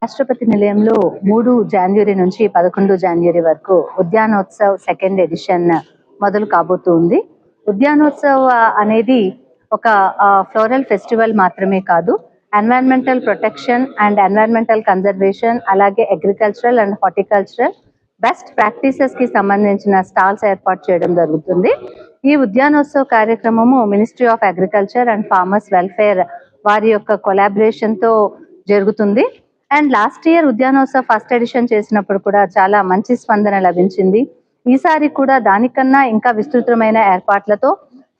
రాష్ట్రపతి నిలయంలో 3 జనవరి నుంచి 11 జనవరి వరకు ఉద్యానోత్సవ్ సెకండ్ ఎడిషన్ మొదలు కాబోతుంది. ఉద్యానోత్సవ్ అనేది ఒక ఫ్లోరల్ ఫెస్టివల్ మాత్రమే కాదు, environmental protection and environmental conservation, అలాగే agricultural and horticultural best practices కి సంబంధించిన స్టాల్స్ ఏర్పాటు చేయడం జరుగుతుంది. ఈ ఉద్యానోత్సవ్ కార్యక్రమము ministry of agriculture and farmers welfare వారి యొక్క కొలాబరేషన్ తో జరుగుతుంది. And last year Udyanotsav first edition చేసినప్పుడు కూడా చాలా మంచి స్పందన లభించింది. ఈసారి కూడా దానికన్నా ఇంకా విస్తృతమైన ఏర్పాట్లతో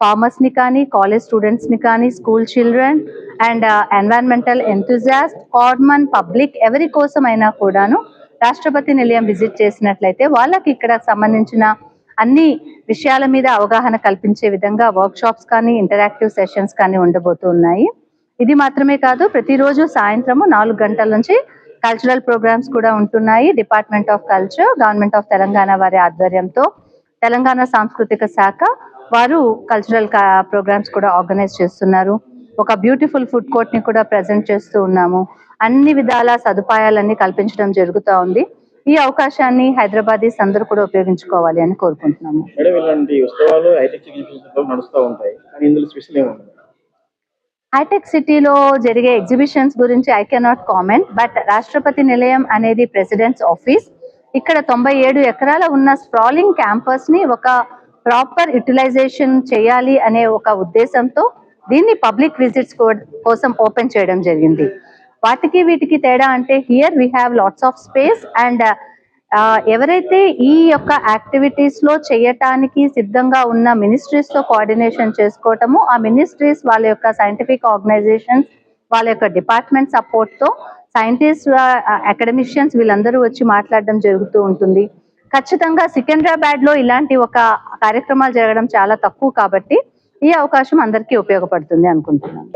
ఫార్మర్స్ ని కానీ, కాలేజ్ స్టూడెంట్స్ ని కానీ, school children and environmental enthusiast, common public ఎవరి కోసమైనా కూడాను రాష్ట్రపతి నిలయం విజిట్ చేసినట్లయితే వాళ్ళకి ఇక్కడ సంబంధించిన అన్ని విషయాల మీద అవగాహన కల్పించే విధంగా వర్క్ షాప్స్ కానీ, ఇంటరాక్టివ్ సెషన్స్ కానీ ఉండబోతున్నాయి. ఇది మాత్రమే కాదు, ప్రతిరోజు సాయంత్రము 4 గంటల నుంచి కల్చరల్ ప్రోగ్రామ్స్ కూడా ఉంటున్నాయి. Department of culture, government of Telangana వారి ఆధ్వర్యంతో తెలంగాణ సాంస్కృతిక శాఖ వారు కల్చరల్ ప్రోగ్రామ్స్ కూడా ఆర్గనైజ్ చేస్తున్నారు. ఒక బ్యూటిఫుల్ ఫుడ్ కోర్ట్ ని కూడా ప్రెజెంట్ చేస్తూ ఉన్నాము. అన్ని విధాల సదుపాయాలన్నీ కల్పించడం జరుగుతూ ఉంది. ఈ అవకాశాన్ని హైదరాబాదీస్ అందరూ కూడా ఉపయోగించుకోవాలి అని కోరుకుంటున్నాము. హైటెక్ సిటీలో జరిగే ఎగ్జిబిషన్స్ గురించి ఐ కెనాట్ కామెంట్, బట్ రాష్ట్రపతి నిలయం అనేది ప్రెసిడెంట్స్ ఆఫీస్. ఇక్కడ 97 ఎకరాల ఉన్న స్ప్రాలింగ్ క్యాంపస్ ని ఒక ప్రాపర్ యూటిలైజేషన్ చేయాలి అనే ఒక ఉద్దేశంతో దీన్ని పబ్లిక్ విజిట్స్ కోసం ఓపెన్ చేయడం జరిగింది. వాటికి వీటికి తేడా అంటే here we have lots of space and ఎవరైతే ఈ యొక్క యాక్టివిటీస్ లో చేయటానికి సిద్ధంగా ఉన్న మినిస్ట్రీస్ తో కోఆర్డినేషన్ చేసుకోవటము, ఆ మినిస్ట్రీస్ వాళ్ళ యొక్క సైంటిఫిక్ ఆర్గనైజేషన్స్, వాళ్ళ యొక్క డిపార్ట్మెంట్ సపోర్ట్ తో సైంటిస్ట్, అకాడమిషియన్స్ వీళ్ళందరూ వచ్చి మాట్లాడడం జరుగుతూ ఉంటుంది. ఖచ్చితంగా సికింద్రాబాద్ లో ఇలాంటి ఒక కార్యక్రమాలు జరగడం చాలా తక్కువ కాబట్టి ఈ అవకాశం అందరికీ ఉపయోగపడుతుంది అనుకుంటున్నాను.